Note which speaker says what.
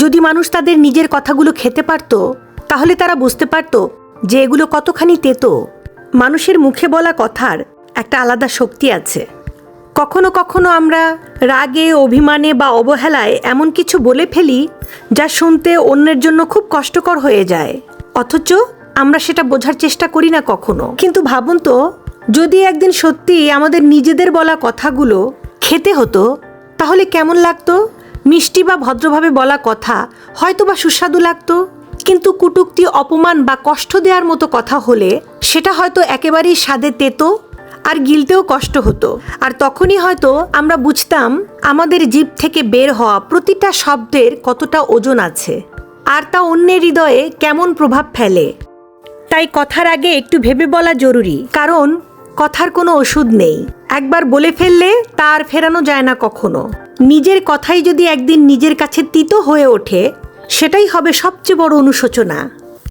Speaker 1: যদি মানুষ তাদের নিজের কথাগুলো খেতে পারত, তাহলে তারা বুঝতে পারত যে এগুলো কতখানি তেতো। মানুষের মুখে বলা কথার একটা আলাদা শক্তি আছে। কখনো কখনো আমরা রাগে, অভিমানে বা অবহেলায় এমন কিছু বলে ফেলি যা শুনতে অন্যের জন্য খুব কষ্টকর হয়ে যায়, অথচ আমরা সেটা বোঝার চেষ্টা করি না কখনো। কিন্তু ভাবুন তো, যদি একদিন সত্যি আমাদের নিজেদের বলা কথাগুলো খেতে হতো, তাহলে কেমন লাগতো? মিষ্টি বা ভদ্রভাবে বলা কথা হয়তো বা সুস্বাদু লাগতো, কিন্তু কটূক্তি, অপমান বা কষ্ট দেওয়ার মতো কথা হলে সেটা হয়তো একেবারেই স্বাদে তেতো আর গিলতেও কষ্ট হতো। আর তখনই হয়তো আমরা বুঝতাম আমাদের জিভ থেকে বের হওয়া প্রতিটা শব্দের কতটা ওজন আছে, আর তা অন্যের হৃদয়ে কেমন প্রভাব ফেলে। তাই কথার আগে একটু ভেবে বলা জরুরি, কারণ কথার কোনো ওষুধ নেই। একবার বলে ফেললে তা আর ফেরানো যায় না কখনো। নিজের কথাই যদি একদিন নিজের কাছে তিতো হয়ে ওঠে, সেটাই হবে সবচেয়ে বড় অনুশোচনা।